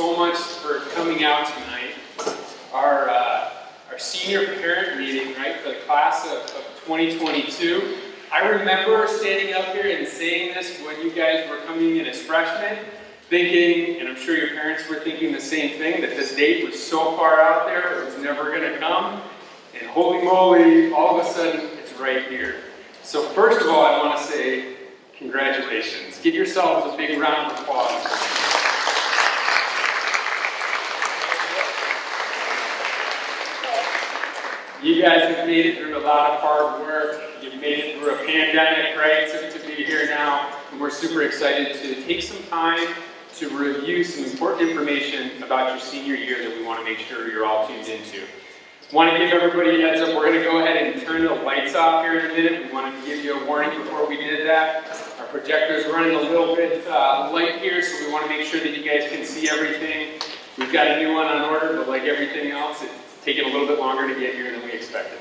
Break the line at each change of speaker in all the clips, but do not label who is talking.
so much for coming out tonight. Our senior parent meeting, right, for the class of 2022. I remember standing up here and saying this when you guys were coming in as freshmen, thinking, and I'm sure your parents were thinking the same thing, that this date was so far out there, it was never going to come. And holy moly, all of a sudden, it's right here. So first of all, I want to say congratulations. Give yourselves a big round of applause. You guys have made it through a lot of hard work. You've made it through a pandemic, right, to be here now. And we're super excited to take some time to review some important information about your senior year that we want to make sure you're all tuned into. I want to give everybody a heads up. We're going to go ahead and turn the lights off here in a minute. We wanted to give you a warning before we did that. Our projector's running a little bit light here, so we want to make sure that you guys can see everything. We've got a new one on order, but like everything else, it's taken a little bit longer to get here than we expected.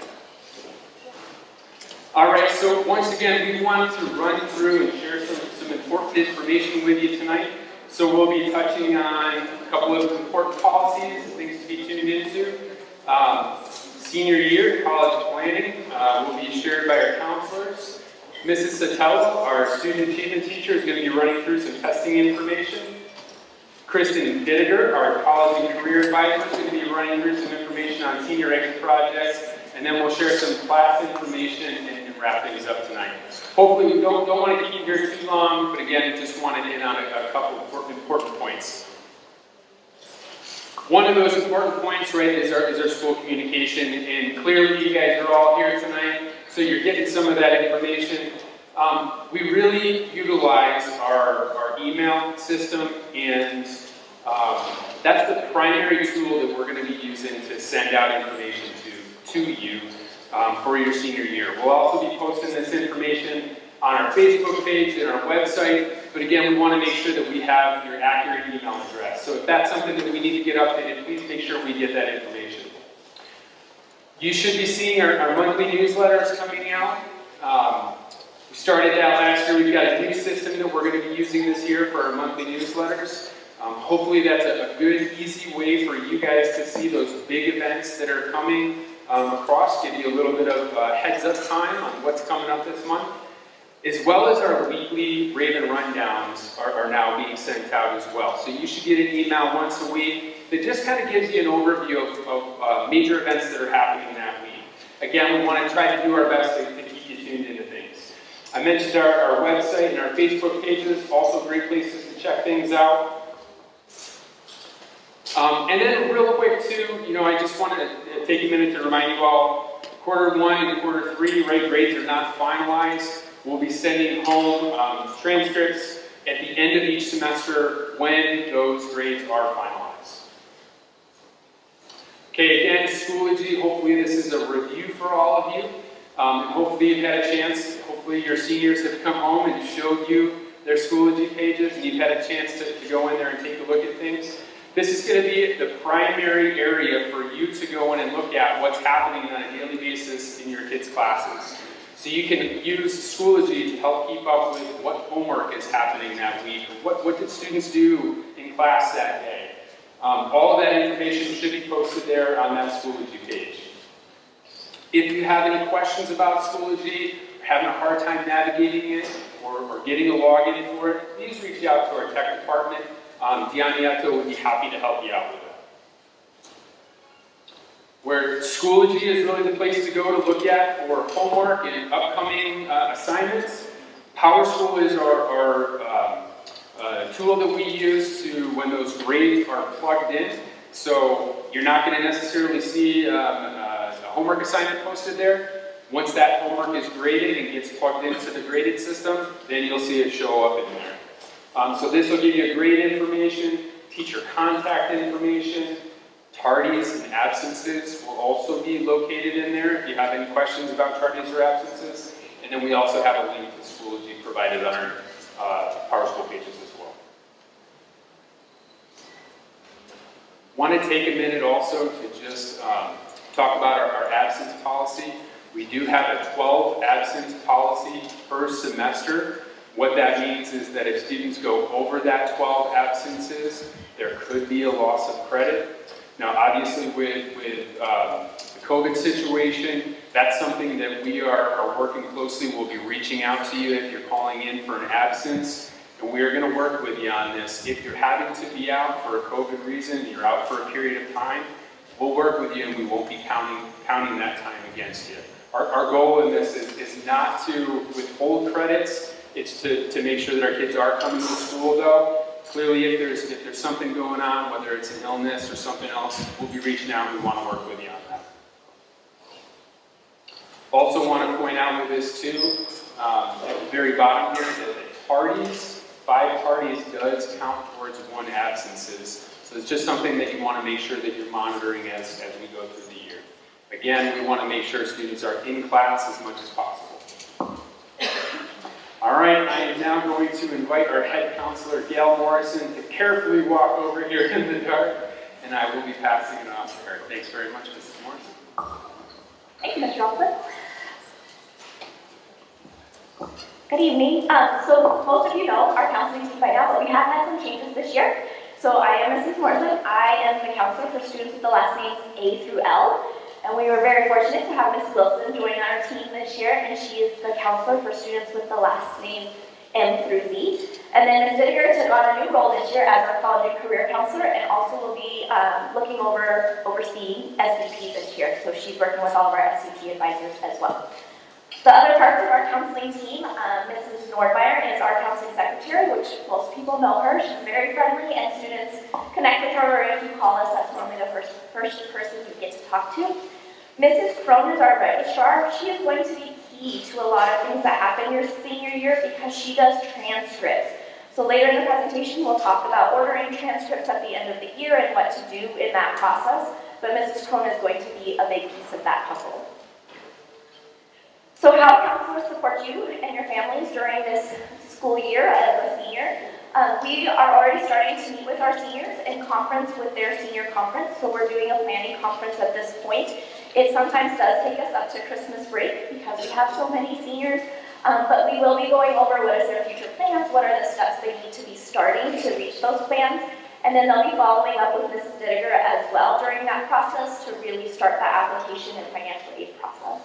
All right, so once again, we wanted to run through and share some important information with you tonight. So we'll be touching on a couple of important policies, things to be tuned into. Senior year college planning will be shared by our counselors. Mrs. Sotelo, our student achievement teacher, is going to be running through some testing information. Kristen Vinegar, our college and career advisor, is going to be running through some information on senior exit projects, and then we'll share some class information and wrap things up tonight. Hopefully we don't want to keep here too long, but again, just wanted to hit on a couple of important points. One of those important points, right, is our school communication, and clearly you guys are all here tonight, so you're getting some of that information. We really utilize our email system, and that's the primary tool that we're going to be using to send out information to you for your senior year. We'll also be posting this information on our Facebook page and our website, but again, we want to make sure that we have your accurate email address. So if that's something that we need to get updated, please make sure we get that information. You should be seeing our monthly newsletters coming out. We started that last year. We've got a new system that we're going to be using this year for our monthly newsletters. Hopefully that's a good, easy way for you guys to see those big events that are coming across, give you a little bit of heads up time on what's coming up this month, as well as our weekly Raven rundowns are now being sent out as well. So you should get an email once a week that just kind of gives you an overview of major events that are happening that week. Again, we want to try to do our best to keep you tuned into things. I mentioned our website and our Facebook pages, also great places to check things out. And then real quick too, I just want to take a minute to remind you all, quarter 1 and quarter 3, right, grades are not finalized. We'll be sending home transcripts at the end of each semester when those grades are finalized. Okay, again, Schoology, hopefully this is a review for all of you. And hopefully you've had a chance, hopefully your seniors have come home and showed you their Schoology pages and you've had a chance to go in there and take a look at things. This is going to be the primary area for you to go in and look at what's happening on a daily basis in your kids' classes. So you can use Schoology to help keep up with what homework is happening that week, what did students do in class that day. All of that information should be posted there on that Schoology page. If you have any questions about Schoology, or having a hard time navigating it, or getting a login for it, please reach out to our tech department. Dianietto would be happy to help you out with it. Where Schoology is really the place to go to look at for homework and upcoming assignments. PowerSchool is our tool that we use to when those grades are plugged in. So you're not going to necessarily see a homework assignment posted there. Once that homework is graded and gets plugged into the graded system, then you'll see it show up in there. So this will give you grade information, teacher contact information, tardies and absences will also be located in there if you have any questions about tardies or absences. And then we also have a link to Schoology provided on our PowerSchool pages as well. Want to take a minute also to just talk about our absence policy. We do have a 12 absence policy per semester. What that means is that if students go over that 12 absences, there could be a loss of credit. Now, obviously, with the COVID situation, that's something that we are working closely. We'll be reaching out to you if you're calling in for an absence, and we are going to work with you on this. If you're having to be out for a COVID reason, you're out for a period of time, we'll work with you and we won't be counting that time against you. Our goal in this is not to withhold credits. It's to make sure that our kids are coming to school, though. Clearly, if there's something going on, whether it's an illness or something else, we'll be reaching out and we want to work with you on that. Also want to point out with this too, at the very bottom here, that the tardies, 5 tardies does count towards 1 absences. So it's just something that you want to make sure that you're monitoring as we go through the year. Again, we want to make sure students are in class as much as possible. All right, I am now going to invite our head counselor, Gail Morrison, to carefully walk over here in the dark, and I will be passing it off to her. Thanks very much, Mrs. Morrison.
Thank you, Mr. Alford. Good evening. So most of you know our counseling team by now, but we have had some changes this year. So I am Mrs. Morrison. I am the counselor for students with the last names A through L. And we were very fortunate to have Ms. Wilson join our team this year, and she is the counselor for students with the last name M through Z. And then Ms. Vinegar took on a new role this year as our college and career counselor, and also will be overseeing SCP this year. So she's working with all of our SCP advisors as well. The other parts of our counseling team, Mrs. Nordmeyer is our counseling secretary, which most people know her. She's very friendly, and students connect with her, or if you call us, that's normally the first person you get to talk to. Mrs. Crone is our registrar. She is going to be key to a lot of things that happen your senior year because she does transcripts. So later in the presentation, we'll talk about ordering transcripts at the end of the year and what to do in that process, but Mrs. Crone is going to be a big piece of that puzzle. So how counselors support you and your families during this school year as a senior? We are already starting to meet with our seniors in conference with their senior conference, so we're doing a planning conference at this point. It sometimes does take us up to Christmas break because we have so many seniors, but we will be going over what is their future plans, what are the steps they need to be starting to reach those plans, and then they'll be following up with Mrs. Vinegar as well during that process to really start that application and financial aid process.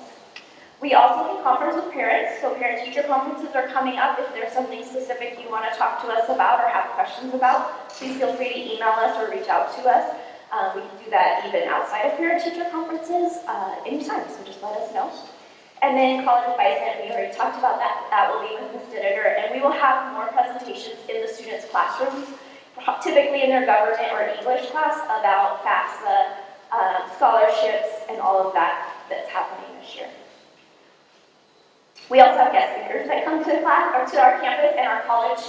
We also do conference with parents, so parent-teacher conferences are coming up. If there's something specific you want to talk to us about or have questions about, please feel free to email us or reach out to us. We can do that even outside of parent-teacher conferences anytime, so just let us know. And then college advisement, we already talked about that. That will be with Ms. Vinegar, and we will have more presentations in the students' classrooms, typically in their government or English class, about FAFSA, scholarships, and all of that that's happening this year. We also have guest speakers that come to class or to our campus, and our college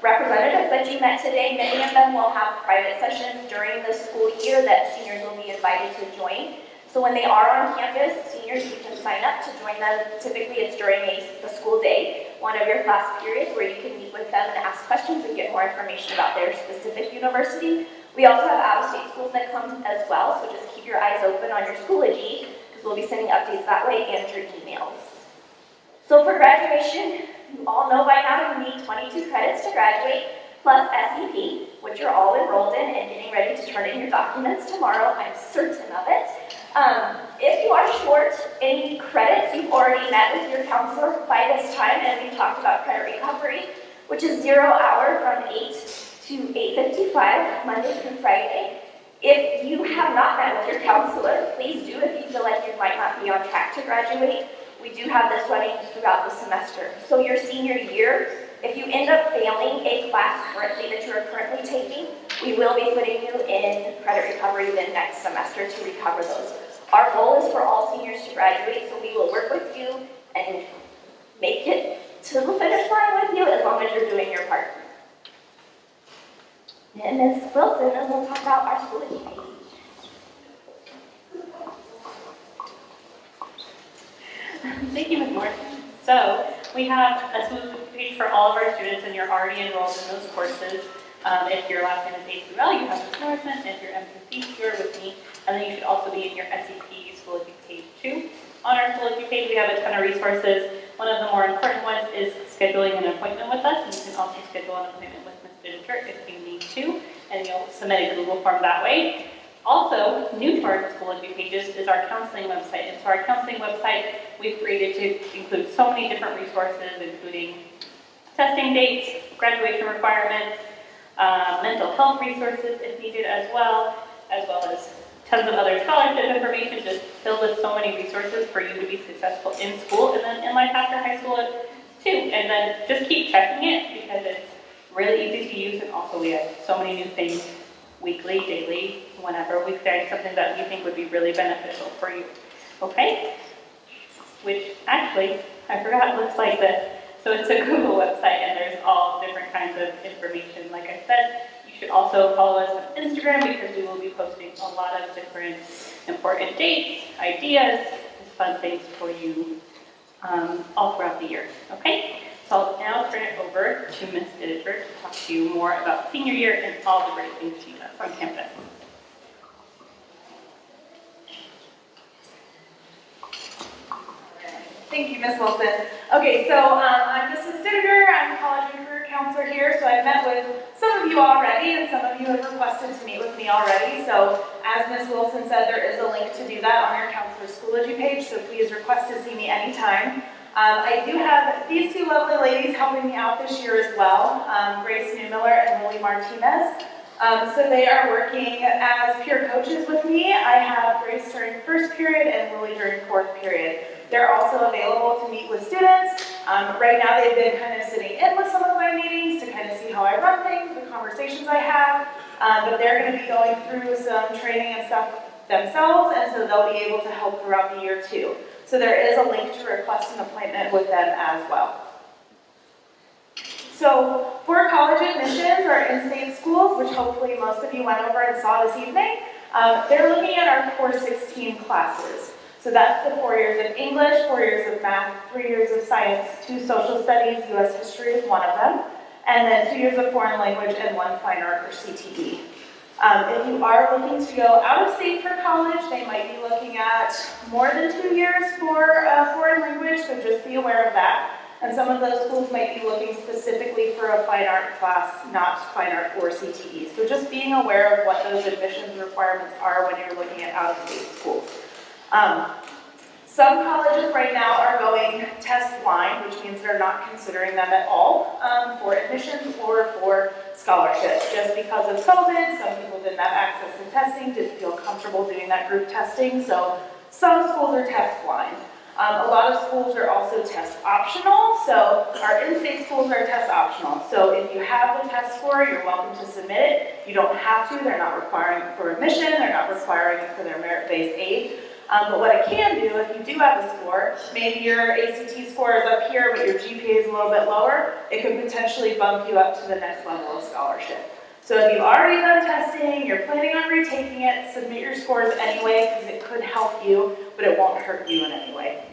representatives that you met today. Many of them will have private sessions during the school year that seniors will be invited to join. So when they are on campus, seniors, you can sign up to join them. Typically, it's during the school day, one of your class periods, where you can meet with them and ask questions and get more information about their specific university. We also have out-of-state schools that come as well, so just keep your eyes open on your Schoology, because we'll be sending updates that way and your emails. So for graduation, you all know by now you need 22 credits to graduate, plus SEP, which you're all enrolled in and getting ready to turn in your documents tomorrow. I'm certain of it. If you are short any credits, you've already met with your counselor by this time, and we talked about credit recovery, which is 0 hour from 8 to 8:55, Monday through Friday. If you have not met with your counselor, please do if you feel like you might not be on track to graduate. We do have this running throughout the semester. So your senior year, if you end up failing a class currently that you are currently taking, we will be putting you in credit recovery the next semester to recover those. Our goal is for all seniors to graduate, so we will work with you and make it to the finish line with you as long as you're doing your part. And Ms. Wilson is going to talk about our Schoology page.
Thank you, Ms. Morrison. So we have a Schoology page for all of our students, and you're already enrolled in those courses. If your last name is A through L, you have Ms. Morrison. If you're M through C, you're with me. And then you should also be in your SEP Schoology page too. On our Schoology page, we have a ton of resources One of the more important ones is scheduling an appointment with us, and you can also schedule an appointment with Ms. Vinegar if you need to, and you'll submit a Google form that way. Also, new to our Schoology pages is our counseling website. And so our counseling website we've created to include so many different resources, including testing dates, graduation requirements, mental health resources if needed as well as tons of other scholarship information, just filled with so many resources for you to be successful in school and then in life after high school too. And then just keep checking it because it's really easy to use, and also we have so many new things weekly, daily, whenever we find something that we think would be really beneficial for you. Okay? Which actually, I forgot, looks like this. So it's a Google website and there's all different kinds of information. Like I said, you should also follow us on Instagram because we will be posting a lot of different important dates, ideas, and fun things for you all throughout the year. Okay? So I'll now turn it over to Ms. Vinegar to talk to you more about senior year and all the great things she does on campus.
Thank you, Ms. Wilson. Okay, so I'm Mrs. Vinegar. I'm a college and career counselor here. So I've met with some of you already, and some of you have requested to meet with me already. So as Ms. Wilson said, there is a link to do that on your counselor Schoology page. So please request to see me anytime. I do have these two lovely ladies helping me out this year as well, Grace Newmiller and Lily Martinez. So they are working as peer coaches with me. I have Grace during first period and Lily during fourth period. They're also available to meet with students. Right now they've been kind of sitting in with some of my meetings to kind of see how I run things, the conversations I have, but they're going to be going through some training and stuff themselves, and so they'll be able to help throughout the year too. So there is a link to request an appointment with them as well. So for college admissions or in-state schools, which hopefully most of you went over and saw this evening, they're looking at our Core 16 classes. So that's the 4 years of English, 4 years of math, 3 years of science, 2 social studies, US history is one of them, and then 2 years of foreign language and 1 fine art or CTE. If you are looking to go out of state for college, they might be looking at more than 2 years for foreign language, so just be aware of that. And some of those schools might be looking specifically for a fine art class, not fine art or CTE. So just being aware of what those admissions requirements are when you're looking at out-of-state schools. Some colleges right now are going test blind, which means they're not considering them at all for admissions or for scholarships. Just because of COVID, some people didn't have access to testing, didn't feel comfortable doing that group testing, so some schools are test blind. A lot of schools are also test optional, so our in-state schools are test optional. So if you have the test score, you're welcome to submit it. You don't have to, they're not requiring it for admission, they're not requiring it for their merit-based aid. But what it can do, if you do have a score, maybe your ACT score is up here, but your GPA is a little bit lower, it could potentially bump you up to the next level of scholarship. So if you've already done testing, you're planning on retaking it, submit your scores anyway, because it could help you, but it won't hurt you in any way.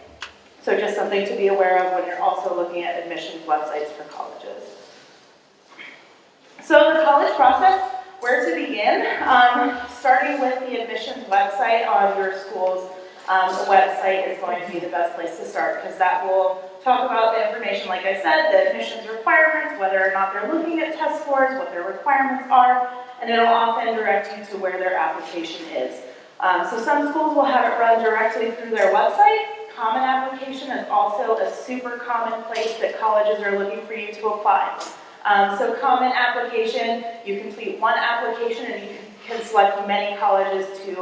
So just something to be aware of when you're also looking at admissions websites for colleges. So the college process, where to begin? Starting with the admissions website on your school's website is going to be the best place to start, because that will talk about the information, like I said, the admissions requirements, whether or not they're looking at test scores, what their requirements are, and it'll often direct you to where their application is. So some schools will have it run directly through their website. Common Application is also a super common place that colleges are looking for you to apply. So Common Application, you complete one application and you can select many colleges to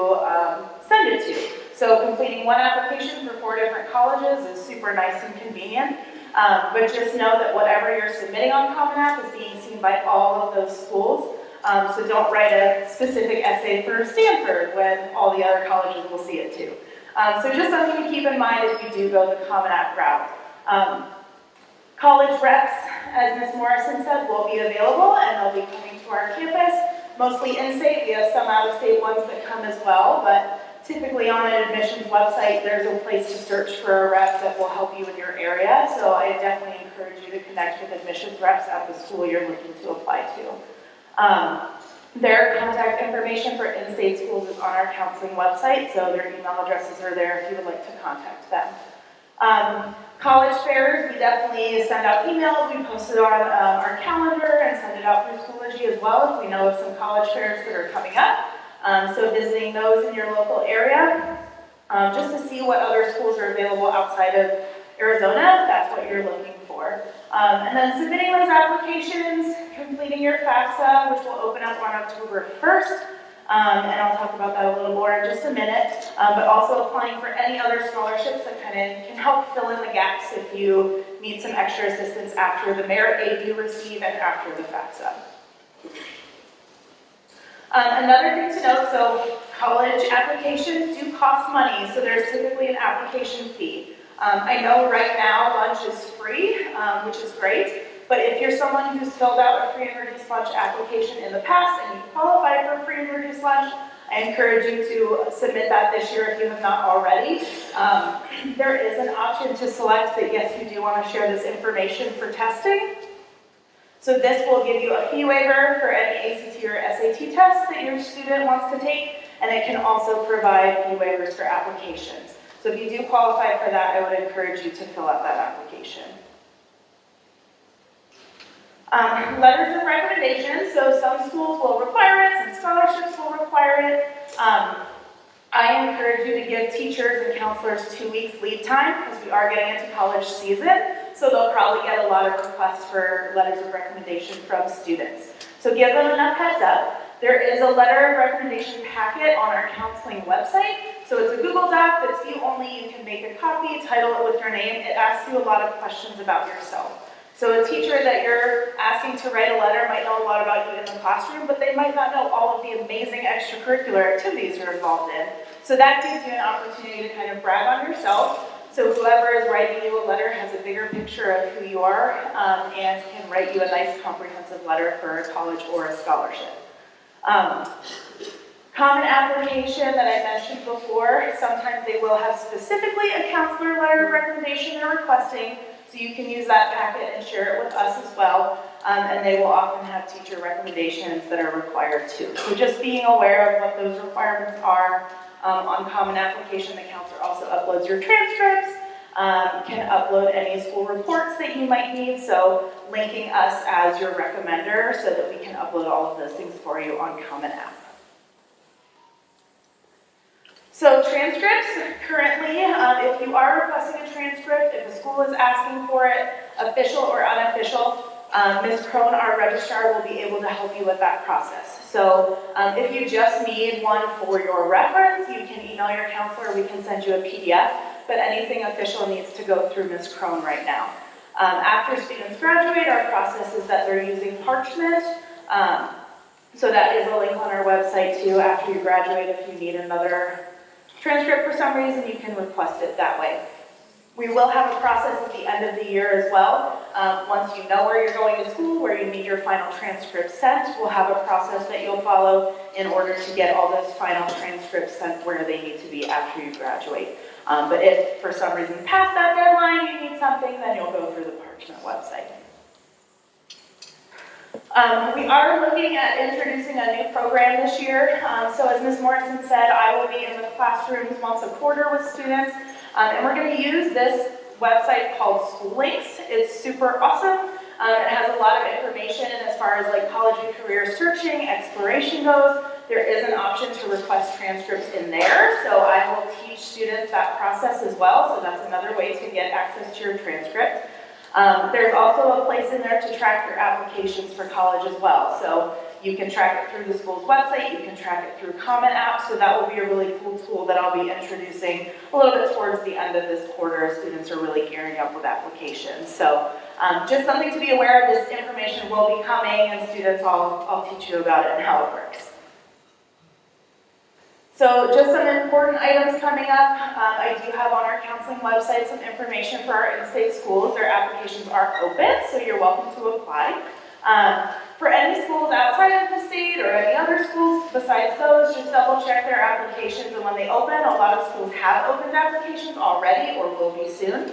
send it to. So completing one application for 4 different colleges is super nice and convenient. But just know that whatever you're submitting on Common App is being seen by all of those schools. So don't write a specific essay for Stanford when all the other colleges will see it too. So just something to keep in mind if you do go the Common App route. College reps, as Ms. Morrison said, will be available and they'll be coming to our campus, mostly in-state. We have some out-of-state ones that come as well, but typically on an admissions website, there's a place to search for a rep that will help you in your area. So I definitely encourage you to connect with admissions reps at the school you're looking to apply to. Their contact information for in-state schools is on our counseling website, so their email addresses are there if you would like to contact them. College fairs, we definitely send out emails, we post it on our calendar and send it out through Schoology as well if we know of some college fairs that are coming up. So visiting those in your local area, just to see what other schools are available outside of Arizona, if that's what you're looking for. And then submitting those applications, completing your FAFSA, which will open up on October 1st. And I'll talk about that a little more in just a minute, but also applying for any other scholarships that can help fill in the gaps if you need some extra assistance after the merit aid you receive and after the FAFSA. Another thing to note, so college applications do cost money, so there's typically an application fee. I know right now lunch is free, which is great. But if you're someone who's filled out a free and reduced lunch application in the past and you qualify for free and reduced lunch, I encourage you to submit that this year if you have not already. There is an option to select that yes, you do want to share this information for testing. So this will give you a fee waiver for any ACT or SAT tests that your student wants to take, and it can also provide fee waivers for applications. So if you do qualify for that, I would encourage you to fill out that application. Letters of recommendation, so some schools will require it, some scholarships will require it. I encourage you to give teachers and counselors 2 weeks lead time because we are getting into college season, so they'll probably get a lot of requests for letters of recommendation from students. So give them enough heads up. There is a letter of recommendation packet on our counseling website. So it's a Google Doc that's view only. You can make a copy, title it with your name. It asks you a lot of questions about yourself. So a teacher that you're asking to write a letter might know a lot about you in the classroom, but they might not know all of the amazing extracurricular activities you're involved in. So that gives you an opportunity to kind of brag on yourself. So whoever is writing you a letter has a bigger picture of who you are and can write you a nice comprehensive letter for a college or a scholarship. Common application that I mentioned before, sometimes they will have specifically a counselor letter of recommendation they're requesting. So you can use that packet and share it with us as well. And they will often have teacher recommendations that are required too. So just being aware of what those requirements are. On common application, the counselor also uploads your transcripts, can upload any school reports that you might need. So linking us as your recommender so that we can upload all of those things for you on Common App. So transcripts, currently, if you are requesting a transcript, if the school is asking for it, official or unofficial, Ms. Crone, our registrar, will be able to help you with that process. So if you just need one for your reference, you can email your counselor, we can send you a PDF, but anything official needs to go through Ms. Crone right now. After students graduate, our process is that they're using parchment. So that is a link on our website too. After you graduate, if you need another transcript for some reason, you can request it that way. We will have a process at the end of the year as well. Once you know where you're going to school, where you need your final transcript sent, we'll have a process that you'll follow in order to get all those final transcripts sent where they need to be after you graduate. But if for some reason past that deadline you need something, then you'll go through the Parchment website. We are looking at introducing a new program this year. So as Ms. Morrison said, I will be in the classrooms once a quarter with students. And we're going to use this website called Schoollinks. It's super awesome. It has a lot of information as far as like college and career searching, exploration goes. There is an option to request transcripts in there. So I will teach students that process as well. So that's another way to get access to your transcript. There's also a place in there to track your applications for college as well. So you can track it through the school's website, you can track it through Common App, so that will be a really cool tool that I'll be introducing a little bit towards the end of this quarter as students are really gearing up with applications. So just something to be aware of, this information will be coming and students, I'll teach you about it and how it works. So just some important items coming up. I do have on our counseling website some information for our in-state schools. Their applications are open, so you're welcome to apply. For any schools outside of the state or any other schools besides those, just double check their applications, and when they open, a lot of schools have opened applications already or will be soon.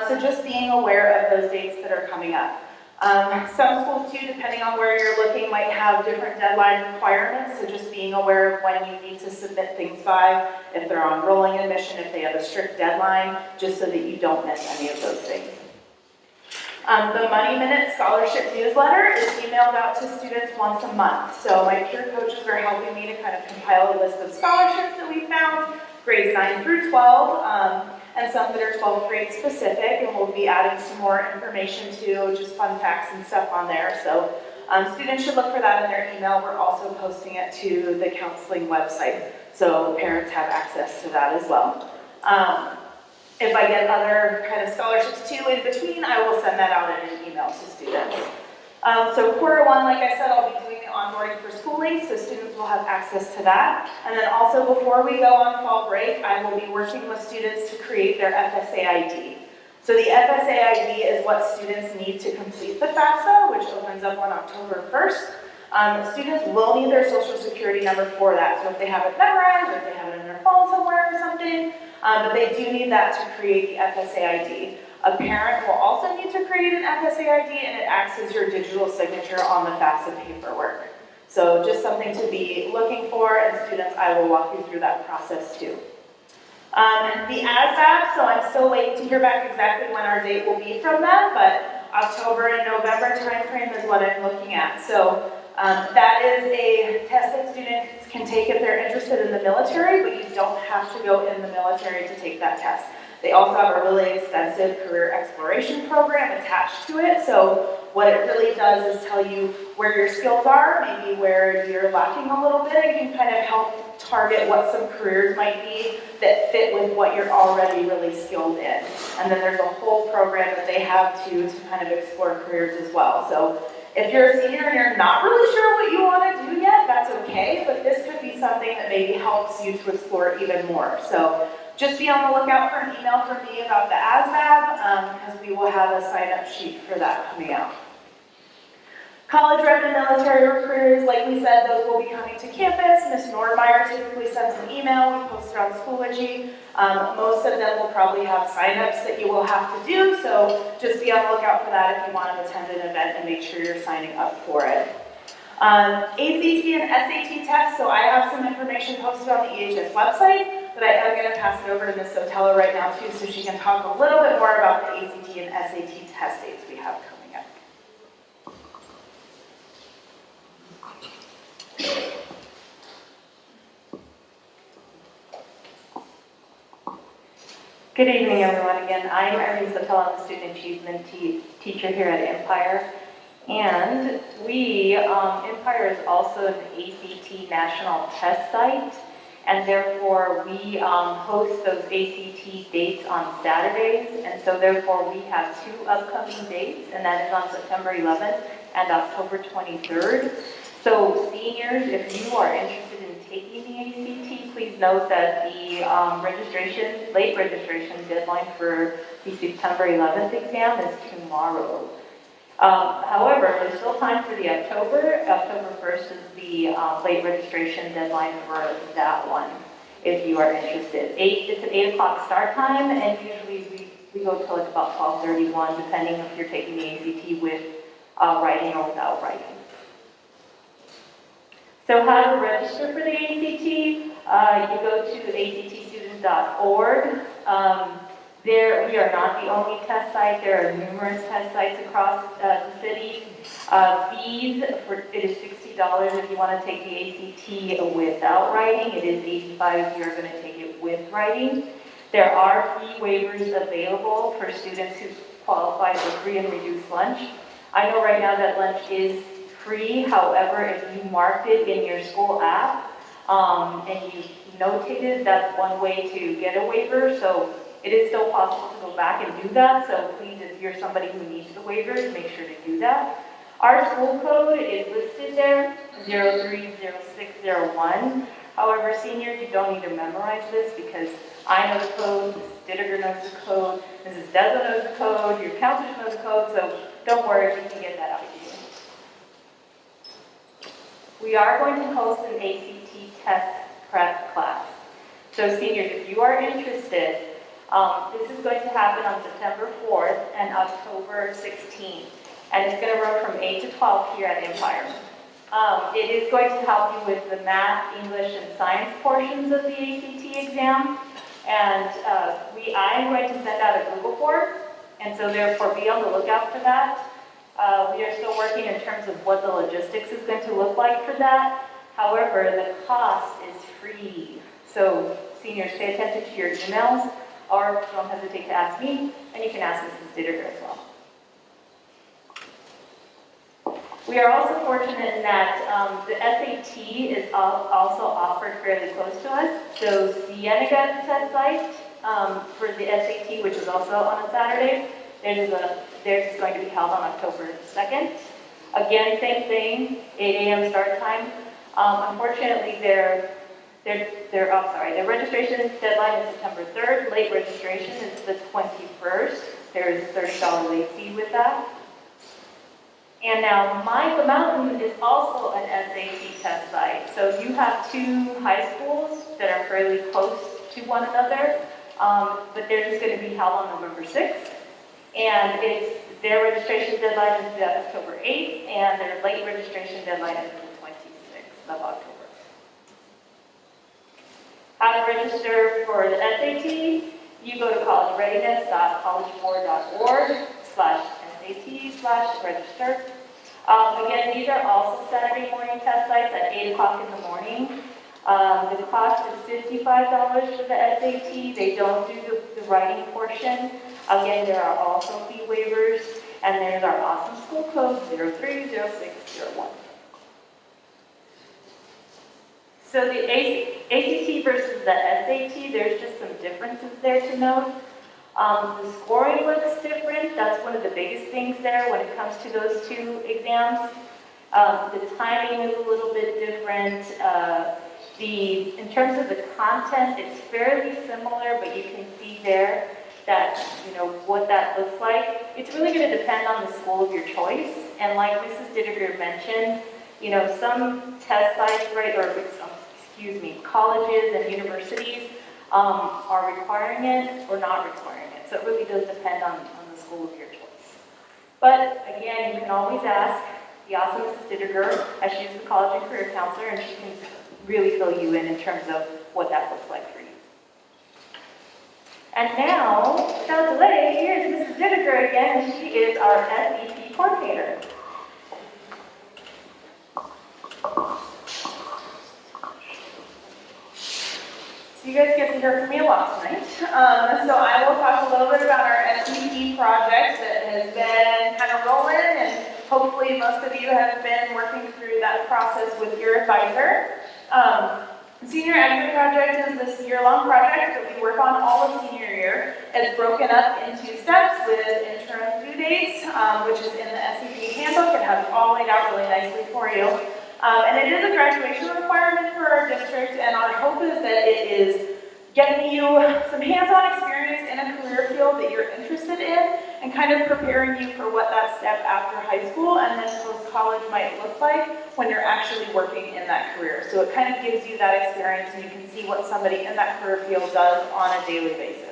So just being aware of those dates that are coming up. Some schools too, depending on where you're looking, might have different deadline requirements, so just being aware of when you need to submit things by, if they're on rolling admission, if they have a strict deadline, just so that you don't miss any of those things. The Money Minute Scholarship Newsletter is emailed out to students once a month. So my peer coaches are helping me to kind of compile a list of scholarships that we found, grades 9 through 12, and some that are 12th grade specific, and we'll be adding some more information too, just fun facts and stuff on there. So students should look for that in their email. We're also posting it to the counseling website, so parents have access to that as well. If I get other kind of scholarships too in between, I will send that out in an email to students. So quarter one, like I said, I'll be doing the onboarding for schooling, so students will have access to that. And then also before we go on fall break, I will be working with students to create their FSA ID. So the FSA ID is what students need to complete the FAFSA, which opens up on October 1st. Students will need their social security number for that. So if they have it memorized, or if they have it in their phone somewhere or something, but they do need that to create the FSA ID. A parent will also need to create an FSA ID, and it acts as your digital signature on the FAFSA paperwork. So just something to be looking for, and students, I will walk you through that process too. The ASVAB, so I'm still waiting to hear back exactly when our date will be from them, but October and November timeframe is what I'm looking at. So that is a test that students can take if they're interested in the military, but you don't have to go in the military to take that test. They also have a really extensive career exploration program attached to it. So what it really does is tell you where your skills are, maybe where you're lacking a little bit, and can kind of help target what some careers might be that fit with what you're already really skilled in. And then there's a whole program that they have to kind of explore careers as well. So if you're a senior and you're not really sure what you want to do yet, that's okay, but this could be something that maybe helps you to explore even more. So just be on the lookout for an email from me about the ASVAB, because we will have a sign-up sheet for that coming out. College rep and military recruiters, like we said, those will be coming to campus. Ms. Nordmeyer typically sends an email. We post it on Schoology. Most of them will probably have sign-ups that you will have to do, so just be on the lookout for that if you want to attend an event and make sure you're signing up for it. ACT and SAT tests, so I have some information posted on the EHS website, but I am going to pass it over to Ms. Sotelo right now too, so she can talk a little bit more about the ACT and SAT test dates we have coming up.
Good evening, everyone. Again, I'm Irene Sotelo, I'm the Student Achievement Teacher here at Empire. And Empire is also an ACT national test site, and therefore we host those ACT dates on Saturdays, and so therefore we have 2 upcoming dates, and that is on September 11th and October 23rd. So seniors, if you are interested in taking the ACT, please note that the late registration deadline for the September 11th exam is tomorrow. However, there's still time for the October. October 1st is the late registration deadline for that one, if you are interested. It's an 8 o'clock start time, and usually we go till like about 12:31, depending if you're taking the ACT with writing or without writing. So how to register for the ACT? You go to actstudent.org. There, we are not the only test site. There are numerous test sites across the city. Fees, it is $60 if you want to take the ACT without writing. It is $85 if you're going to take it with writing. There are fee waivers available for students who qualify for free and reduced lunch. I know right now that lunch is free. However, if you marked it in your school app and you notated, that's one way to get a waiver. So it is still possible to go back and do that, so please, if you're somebody who needs the waivers, make sure to do that. Our school code is listed there, 030601. However, seniors, you don't need to memorize this because I know the code, Mrs. Didiger knows the code, Mrs. Dezza knows the code, your counselors know the code, so don't worry, we can get that out to you. We are going to host an ACT test prep class. So seniors, if you are interested, this is going to happen on September 4th and October 16th. and it's going to run from 8 to 12 here at Empire. It is going to help you with the math, English, and science portions of the ACT exam, and I am going to send out a Google form, and so therefore be on the lookout for that. We are still working in terms of what the logistics is going to look like for that. However, the cost is free. So seniors, pay attention to your emails, or don't hesitate to ask me, and you can ask Mrs. Didiger as well. We are also fortunate in that the SAT is also offered fairly close to us. So Vinegar test site for the SAT, which is also on a Saturday, theirs is going to be held on October 2nd. Again, same thing, 8 a.m. start time. Unfortunately, their registration deadline is September 3rd. Late registration is the 21st. There is a $30 late fee with that. And now, Micah Mountain is also an SAT test site. So you have two high schools that are fairly close to one another, but they're just going to be held on November 6th. And their registration deadline is October 8th, and their late registration deadline is the 26th of October. How to register for the SAT? You go to collegereadiness.collegeboard.org/SAT/register. Again, these are also Saturday morning test sites at 8 o'clock in the morning. The cost is $55 for the SAT. They don't do the writing portion. Again, there are also fee waivers, and there's our awesome school code 030601. So the ACT versus the SAT, there's just some differences there to note. The scoring looks different. That's one of the biggest things there when it comes to those two exams. The timing is a little bit different. In terms of the content, it's fairly similar, but you can see there that, what that looks like. It's really going to depend on the school of your choice. And like Mrs. Didiger mentioned, some test sites, colleges and universities are requiring it or not requiring it. So it really does depend on the school of your choice. But again, you can always ask the awesome Mrs. Didiger, as she is the college and career counselor, and she can really fill you in terms of what that looks like for you. And now, without delay, here's Mrs. Vinegar again, and she is our SEP coordinator.
So you guys get to hear from me a lot tonight. So I will talk a little bit about our SEP project that has been kind of rolling, and hopefully most of you have been working through that process with your advisor. Senior Exit Project is this year-long project that we work on all of senior year. It's broken up into steps with interim due dates, which is in the SEP handbook. It has it all laid out really nicely for you. And it is a graduation requirement for our district, and our hope is that it is getting you some hands-on experience in a career field that you're interested in, and kind of preparing you for what that step after high school and then post-college might look like when you're actually working in that career. So it kind of gives you that experience, and you can see what somebody in that career field does on a daily basis.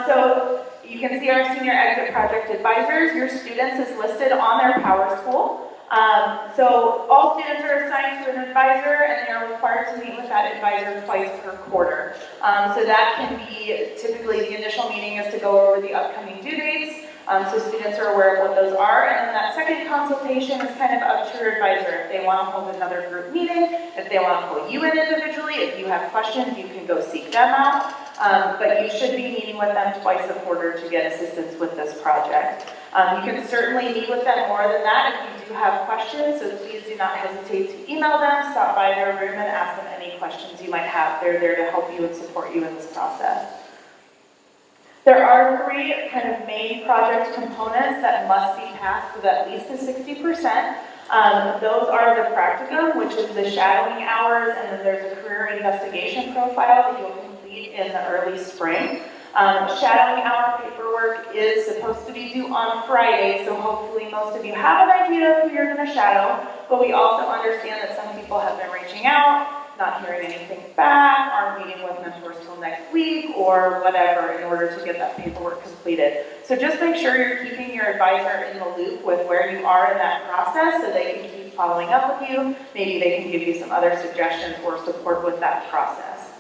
So you can see our Senior Exit Project advisors. Your students is listed on their PowerSchool. So all students are assigned to an advisor, and they are required to meet with that advisor twice per quarter. So that can be, typically the initial meeting is to go over the upcoming due dates, so students are aware of what those are, and then that second consultation is kind of up to your advisor. If they want to hold another group meeting, if they want to pull you in individually, if you have questions, you can go seek them out. But you should be meeting with them twice a quarter to get assistance with this project. You can certainly meet with them more than that if you do have questions, so please do not hesitate to email them, stop by their room, and ask them any questions you might have. They're there to help you and support you in this process. There are 3 kind of main project components that must be passed with at least a 60%. Those are the practicum, which is the shadowing hours, and then there's a career investigation profile that you'll complete in the early spring. Shadowing hour paperwork is supposed to be due on Friday, so hopefully most of you have an idea of who you're going to shadow, but we also understand that some people have been reaching out, not hearing anything back, aren't meeting with mentors till next week, or whatever in order to get that paperwork completed. So just make sure you're keeping your advisor in the loop with where you are in that process so they can keep following up with you. Maybe they can give you some other suggestions or support with that process.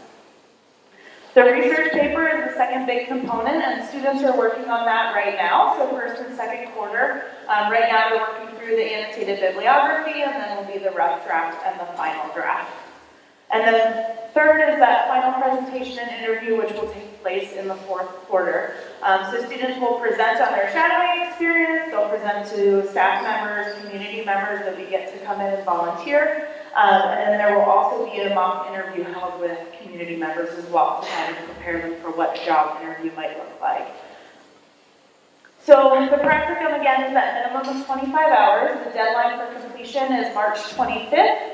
The research paper is the second big component, and students are working on that right now. So first and second quarter, right now they're working through the annotated bibliography, and then will be the rough draft and the final draft. And then third is that final presentation and interview, which will take place in the fourth quarter. So students will present on their shadowing experience, they'll present to staff members, community members that we get to come in and volunteer, and then there will also be a mock interview held with community members as well to kind of prepare them for what a job interview might look like. So the practicum, again, is that minimum of 25 hours. The deadline for completion is March 25th.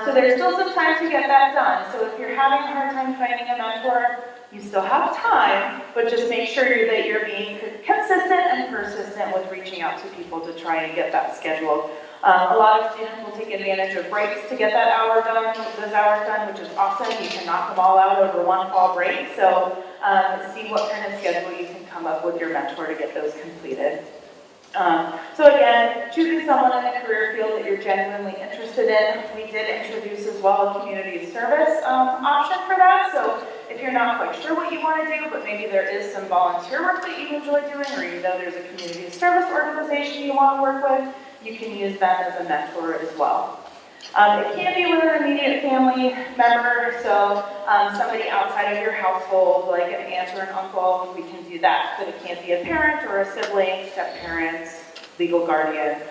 So there's still some time to get that done. So if you're having a hard time finding a mentor, you still have time, but just make sure that you're being consistent and persistent with reaching out to people to try and get that scheduled. A lot of students will take advantage of breaks to get those hours done, which is awesome. You can knock them all out over one fall break. So see what kind of schedule you can come up with your mentor to get those completed. So again, choosing someone in a career field that you're genuinely interested in. We did introduce as well a community service option for that. So if you're not quite sure what you want to do, but maybe there is some volunteer work that you enjoy doing, or you know there's a community service organization you want to work with, you can use them as a mentor as well. It can be with an immediate family member, so somebody outside of your household, like an aunt or an uncle, we can do that. But it can't be a parent or a sibling, step-parents, legal guardian.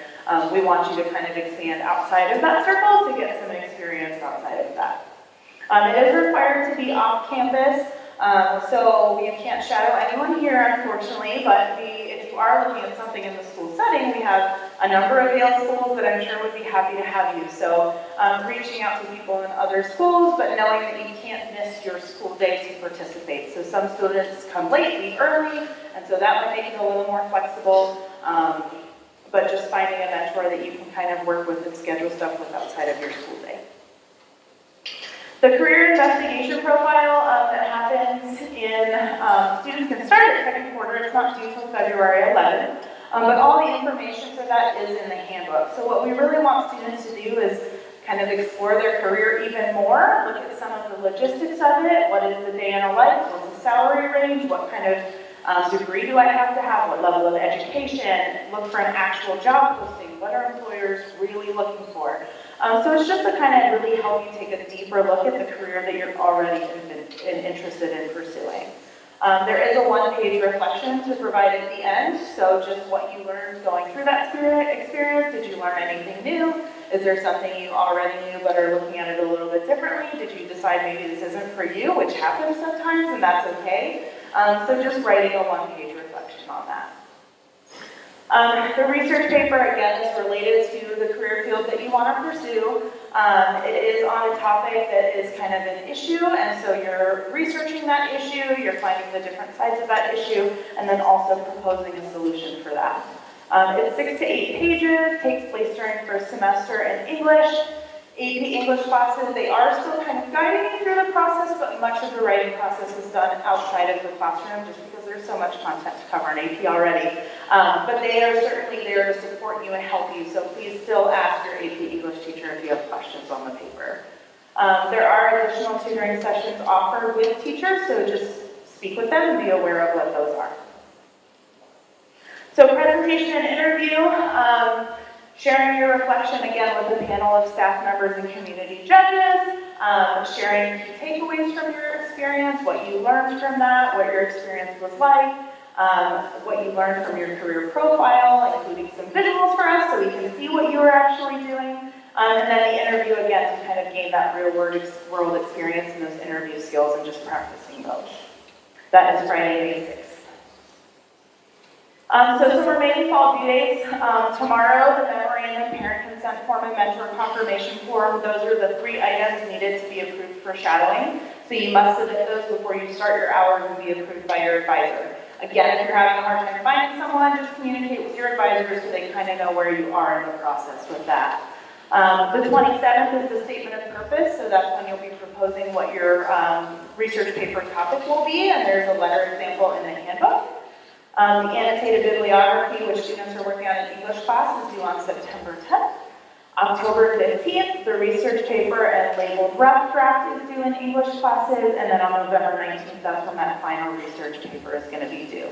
We want you to kind of expand outside of that circle to get some experience outside of that. It is required to be off campus, so we can't shadow anyone here, unfortunately, but if you are looking at something in the school setting, we have a number of Yale schools that I'm sure would be happy to have you. So reaching out to people in other schools, but knowing that you can't miss your school day to participate. So some students come late, leave early, and so that might make it a little more flexible, but just finding a mentor that you can kind of work with and schedule stuff with outside of your school day. The career investigation profile that happens in, students can start at second quarter, it's not due until February 11th, but all the information for that is in the handbook. So what we really want students to do is kind of explore their career even more, look at some of the logistics of it, what is the day in a life, what's the salary range, what kind of degree do I have to have, what level of education, look for an actual job posting, what are employers really looking for. So it's just to kind of really help you take a deeper look at the career that you're already interested in pursuing. There is a one-page reflection to provide at the end, so just what you learned going through that experience. Did you learn anything new? Is there something you already knew but are looking at it a little bit differently? Did you decide maybe this isn't for you, which happens sometimes, and that's okay. So just writing a one-page reflection on that. The research paper, again, is related to the career field that you want to pursue. It is on a topic that is kind of an issue, and so you're researching that issue, you're finding the different sides of that issue, and then also proposing a solution for that. It's 6 to 8 pages, takes place during first semester in English. AP English classes, they are still kind of guiding you through the process, but much of the writing process is done outside of the classroom just because there's so much content to cover in AP already. But they are certainly there to support you and help you, so please still ask your AP English teacher if you have questions on the paper. There are additional tutoring sessions offered with teachers, so just speak with them and be aware of what those are. So presentation and interview. Sharing your reflection again with a panel of staff members and community judges, sharing key takeaways from your experience, what you learned from that, what your experience was like, what you learned from your career profile, including some visuals for us so we can see what you were actually doing, and then the interview again to kind of gain that real world experience and those interview skills and just practicing those. That is Friday, May 6th. So some remaining fall due dates. Tomorrow, the memorandum, parent consent form, and mentor confirmation form. Those are the 3 items needed to be approved for shadowing. So you must submit those before you start your hours and be approved by your advisor. Again, if you're having a hard time finding someone, just communicate with your advisor so they kind of know where you are in the process with that. The 27th is the statement of purpose, so that's when you'll be proposing what your research paper topic will be, and there's a letter example in the handbook. The annotated bibliography, which students are working on in English class, is due on September 10th. October 15th, the research paper and labeled rough draft is due in English classes, and then on November 19th, that's when that final research paper is going to be due.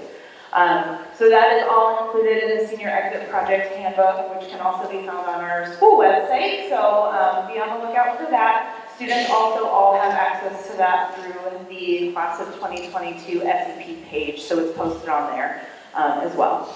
So that is all included in the Senior Exit Project Handbook, which can also be found on our school website, so be on the lookout for that. Students also all have access to that through the Class of 2022 SEP page, so it's posted on there as well.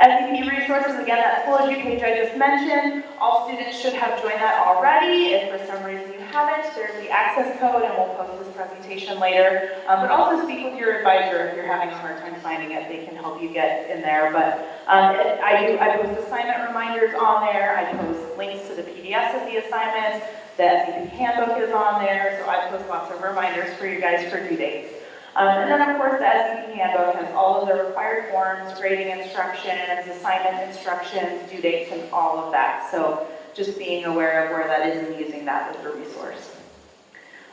SEP resources, again, that Schoology page I just mentioned, all students should have joined that already. If for some reason you haven't, there's the access code, and we'll post this presentation later. But also speak with your advisor if you're having a hard time finding it. They can help you get in there. But I post assignment reminders on there. I post links to the PDFs of the assignments. The SEP handbook is on there, so I post lots of reminders for you guys for due dates. And then, of course, the SEP handbook has all of the required forms, grading instructions, assignment instructions, due dates, and all of that. So just being aware of where that is and using that as a resource.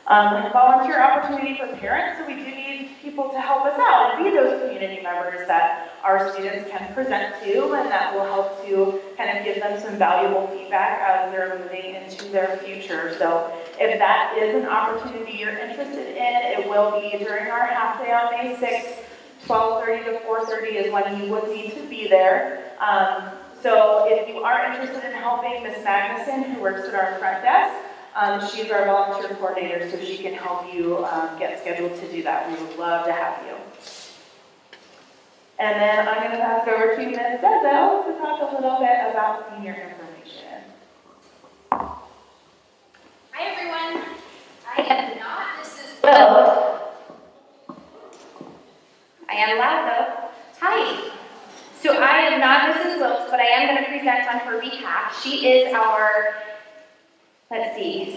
Volunteer opportunity for parents, so we do need people to help us out and be those community members that our students can present to, and that will help to kind of give them some valuable feedback as they're moving into their future. So if that is an opportunity you're interested in, it will be during our half day on May 6th, 12:30 to 4:30 is when you would need to be there. So if you are interested in helping, Ms. Magnuson, who works at our front desk, she's our volunteer coordinator, so she can help you get scheduled to do that. We would love to have you. And then I'm going to pass it over to Ms. Bezo to talk a little bit about senior information.
Hi everyone. I am not Mrs. Wilkes. I am loud though. Hi. So I am not Mrs. Wilkes, but I am going to present on her behalf. She is our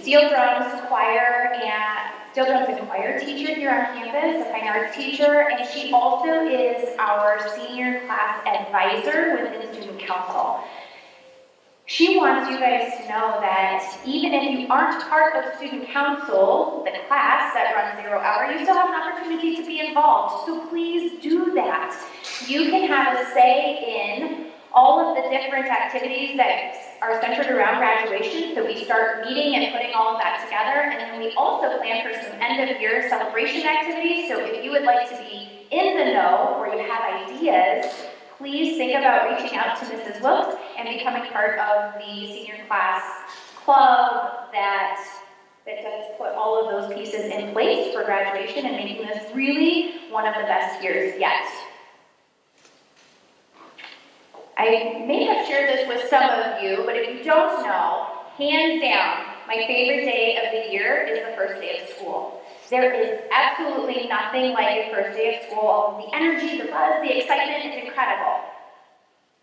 steel drums and choir teacher here on campus, a fine arts teacher, and she also is our senior class advisor within student council. She wants you guys to know that even if you aren't part of student council, the class that runs 0 hour, you still have an opportunity to be involved. So please do that. You can have a say in all of the different activities that are centered around graduation. So we start meeting and putting all of that together. And then we also plan for some end of year celebration activities. So if you would like to be in the know or you have ideas, please think about reaching out to Mrs. Wilkes and becoming part of the senior class club that does put all of those pieces in place for graduation and making this really one of the best years yet. I may have shared this with some of you, but if you don't know, hands down, my favorite day of the year is the first day of school. There is absolutely nothing like a first day of school. All of the energy, the buzz, the excitement is incredible.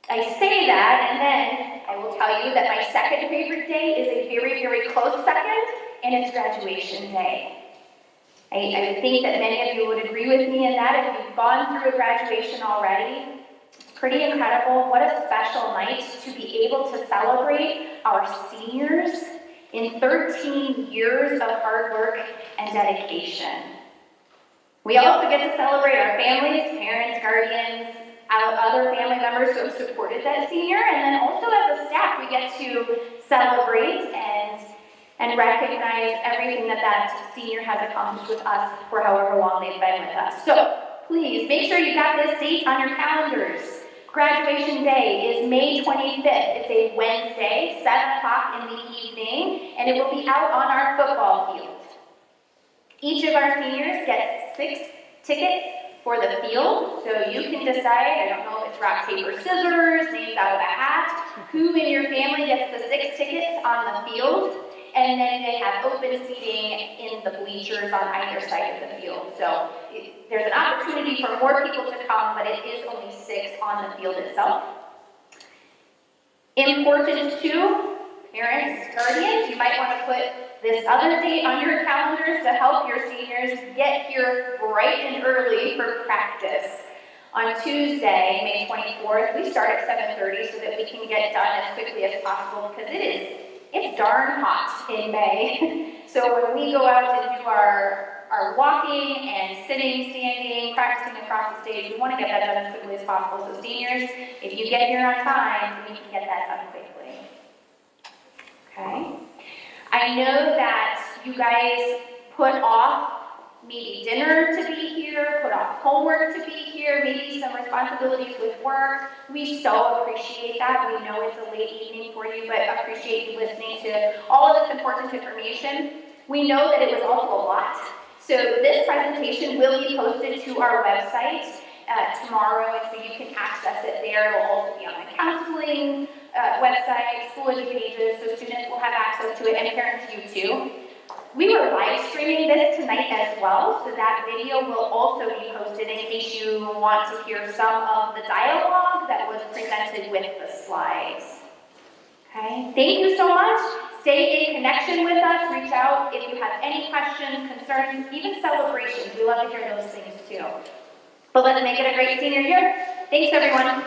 I say that, and then I will tell you that my second favorite day is a very, very close second, and it's graduation day. I think that many of you would agree with me in that. If you've gone through a graduation already, it's pretty incredible. What a special night to be able to celebrate our seniors in 13 years of hard work and dedication. We also get to celebrate our families, parents, guardians, other family members who have supported that senior, and then also as a staff, we get to celebrate and recognize everything that senior has accomplished with us for however long they've been with us. So please make sure you got this date on your calendars. Graduation day is May 25th. It's a Wednesday, 7 o'clock in the evening, and it will be out on our football field. Each of our seniors gets 6 tickets for the field, so you can decide, I don't know if it's rock, paper, scissors, names out of a hat, who in your family gets the 6 tickets on the field, and then they have open seating in the bleachers on either side of the field. So there's an opportunity for more people to come, but it is only 6 on the field itself. Important too, parents, guardians, you might want to put this other date on your calendars to help your seniors get here bright and early for practice. On Tuesday, May 24th, we start at 7:30 so that we can get done as quickly as possible because it's darn hot in May. So when we go out and do our walking and sitting, standing, practicing across the stage, we want to get that done as quickly as possible. So seniors, if you get here on time, we can get that done quickly. Okay? I know that you guys put off maybe dinner to be here, put off homework to be here, maybe some responsibilities with work. We so appreciate that. We know it's a late evening for you, but appreciate you listening to all of this important information. We know that it was also a lot. So this presentation will be posted to our website tomorrow, and so you can access it there. It will also be on the counseling website, Schoology pages, so students will have access to it, and parents you too. We were live streaming this tonight as well, so that video will also be posted in case you want to hear some of the dialogue that was presented with the slides. Okay, thank you so much. Stay in connection with us. Reach out if you have any questions, concerns, even celebrations. We love to hear those things too. But let's make it a great senior year. Thanks, everyone.